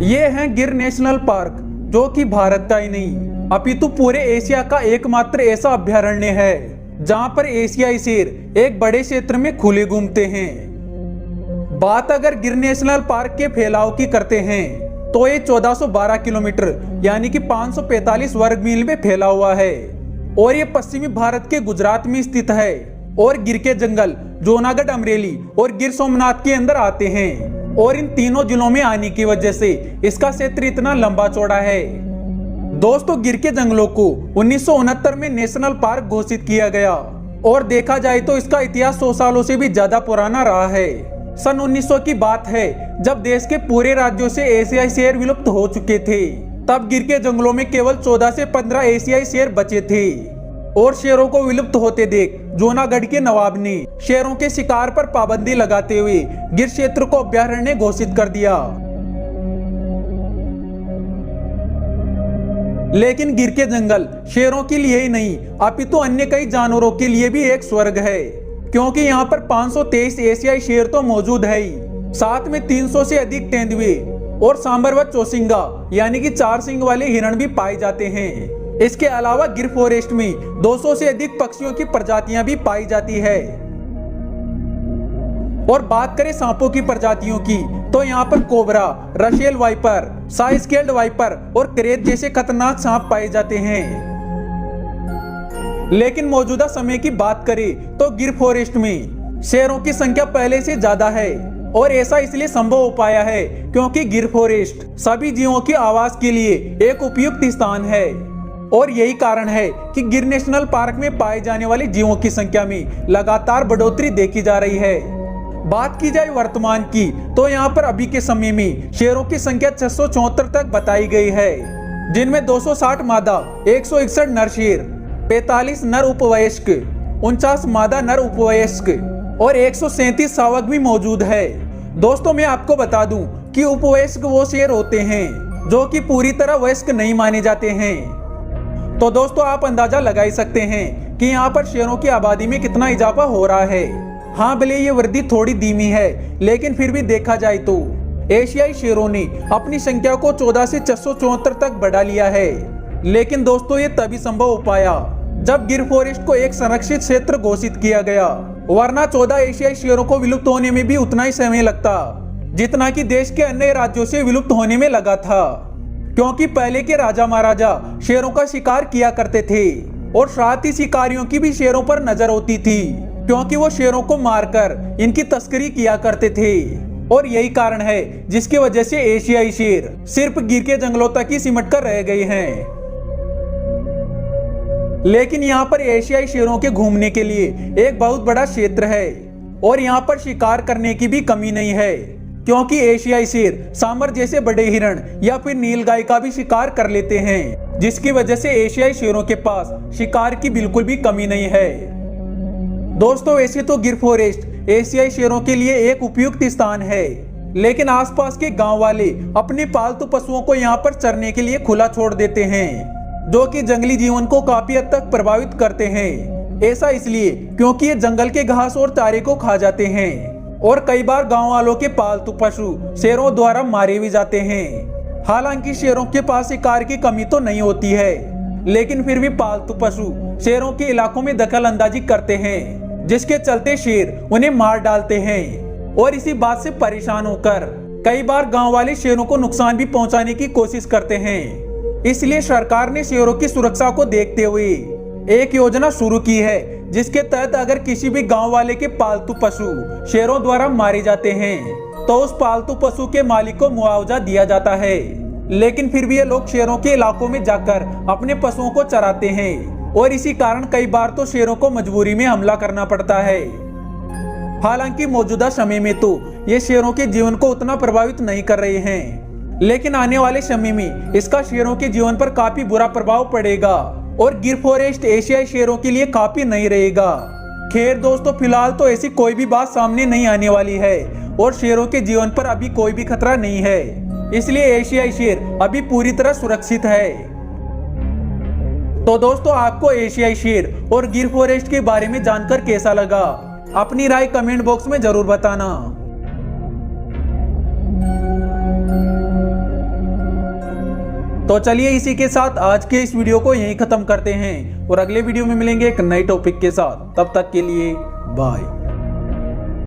ये है गिर नेशनल पार्क, जो कि भारत का ही नहीं अपितु पूरे एशिया का एकमात्र ऐसा अभयारण्य है जहां पर एशियाई शेर एक बड़े क्षेत्र में खुले घूमते हैं। बात अगर गिर नेशनल पार्क के फैलाव की करते हैं तो ये 1412 किलोमीटर यानी कि 545 वर्ग मील में फैला हुआ है और ये पश्चिमी भारत के गुजरात में स्थित है। और गिर के जंगल जूनागढ़, अमरेली और गिर सोमनाथ के अंदर आते हैं और इन तीनों जिलों में आने की वजह से इसका क्षेत्र इतना लंबा चौड़ा है। दोस्तों, गिर के जंगलों को 1969 में नेशनल पार्क घोषित किया गया और देखा जाए तो इसका इतिहास 100 सालों से भी ज्यादा पुराना रहा है। सन 1900 की बात है जब देश के पूरे राज्यों से एशियाई शेर विलुप्त हो चुके थे। तब गिर के जंगलों में केवल 14 से 15 एशियाई शेर बचे थे और शेरों को विलुप्त होते देख जूनागढ़ के नवाब ने शेरों के शिकार पर पाबंदी लगाते हुए गिर क्षेत्र को अभयारण्य घोषित कर दिया। लेकिन गिर के जंगल शेरों के लिए ही नहीं अपितु अन्य कई जानवरों के लिए भी एक स्वर्ग है, क्योंकि यहाँ पर 523 एशियाई शेर तो मौजूद है ही, साथ में 300 से अधिक तेंदुए और सांबर व चौसिंगा यानी कि 4 सींग वाले हिरण भी पाए जाते हैं। इसके अलावा गिर फॉरेस्ट में 200 से अधिक पक्षियों की प्रजातियां भी पाई जाती है। और बात करें सांपों की प्रजातियों की तो यहाँ पर cobra, Russell's viper, saw scaled viper और क्रेत जैसे खतरनाक सांप पाए जाते हैं। लेकिन मौजूदा समय की बात करें तो गिर फॉरेस्ट में शेरों की संख्या पहले से ज्यादा है और ऐसा इसलिए संभव हो पाया है क्योंकि गिर फॉरेस्ट सभी जीवों की आवास के लिए एक उपयुक्त स्थान है और यही कारण है कि गिर नेशनल पार्क में पाए जाने वाले जीवों की संख्या में लगातार बढ़ोतरी देखी जा रही है। बात की जाए वर्तमान की तो यहाँ पर अभी के समय में शेरों की संख्या 674 तक बताई गई है, जिनमें 260 मादा, 161 नर शेर, 45 नर उपवयस्क, 49 मादा नर उपवयस्क और 137 शावक भी मौजूद है। दोस्तों, मैं आपको बता दूं कि उपवयस्क वो शेर होते हैं जो कि पूरी तरह वयस्क नहीं माने जाते हैं। तो दोस्तों, आप अंदाजा लगा ही सकते हैं कि यहाँ पर शेरों की आबादी में कितना इजाफा हो रहा है। हाँ, भले ये वृद्धि थोड़ी धीमी है, लेकिन फिर भी देखा जाए तो एशियाई शेरों ने अपनी संख्या को 14 से 674 तक बढ़ा लिया है। लेकिन दोस्तों, ये तभी संभव हो पाया जब गिर फॉरेस्ट को एक संरक्षित क्षेत्र घोषित किया गया, वरना 14 एशियाई शेरों को विलुप्त होने में भी उतना ही समय लगता जितना कि देश के अन्य राज्यों से विलुप्त होने में लगा था। क्योंकि पहले के राजा महाराजा शेरों का शिकार किया करते थे और साथ ही शिकारियों की भी शेरों पर नजर होती थी, क्योंकि वो शेरों को मारकर इनकी तस्करी किया करते थे। और यही कारण है जिसकी वजह से एशियाई शेर सिर्फ गिर के जंगलों तक ही सिमट कर रह गए हैं। लेकिन यहाँ पर एशियाई शेरों के घूमने के लिए एक बहुत बड़ा क्षेत्र है और यहाँ पर शिकार करने की भी कमी नहीं है, क्योंकि एशियाई शेर सांबर जैसे बड़े हिरण या फिर नीलगाय का भी शिकार कर लेते हैं, जिसकी वजह से एशियाई शेरों के पास शिकार की बिल्कुल भी कमी नहीं है। दोस्तों, वैसे तो गिर फॉरेस्ट एशियाई शेरों के लिए एक उपयुक्त स्थान है, लेकिन आसपास के गांव वाले अपने पालतू पशुओं को यहाँ पर चरने के लिए खुला छोड़ देते हैं, जो कि जंगली जीवन को काफी हद तक प्रभावित करते हैं। ऐसा इसलिए क्योंकि ये जंगल के घास और चारे को खा जाते हैं और कई बार गांव वालों के पालतू पशु शेरों द्वारा मारे भी जाते हैं। हालांकि शेरों के पास शिकार की कमी तो नहीं होती है, लेकिन फिर भी पालतू पशु शेरों के इलाकों में दखल अंदाजी करते हैं, जिसके चलते शेर उन्हें मार डालते हैं। और इसी बात से परेशान होकर कई बार गांव वाले शेरों को नुकसान भी पहुंचाने की कोशिश करते हैं। इसलिए सरकार ने शेरों की सुरक्षा को देखते हुए एक योजना शुरू की है, जिसके तहत अगर किसी भी गांव वाले के पालतू पशु शेरों द्वारा मारे जाते हैं तो उस पालतू पशु के मालिक को मुआवजा दिया जाता है। लेकिन फिर भी ये लोग शेरों के इलाकों में जाकर अपने पशुओं को चराते हैं और इसी कारण कई बार तो शेरों को मजबूरी में हमला करना पड़ता है। हालांकि मौजूदा समय में तो ये शेरों के जीवन को उतना प्रभावित नहीं कर रहे हैं, लेकिन आने वाले समय में इसका शेरों के जीवन पर काफी बुरा प्रभाव पड़ेगा और गिर फॉरेस्ट एशियाई शेरों के लिए काफी नहीं रहेगा। खैर दोस्तों, फिलहाल तो ऐसी कोई भी बात सामने नहीं आने वाली है और शेरों के जीवन पर अभी कोई भी खतरा नहीं है, इसलिए एशियाई शेर अभी पूरी तरह सुरक्षित है। तो दोस्तों, आपको एशियाई शेर और गिर फॉरेस्ट के बारे में जानकर कैसा लगा? अपनी राय कमेंट बॉक्स में जरूर बताना। तो चलिए इसी के साथ आज के इस वीडियो को यहीं खत्म करते हैं और अगले वीडियो में मिलेंगे एक नए टॉपिक के साथ। तब तक के लिए बाय।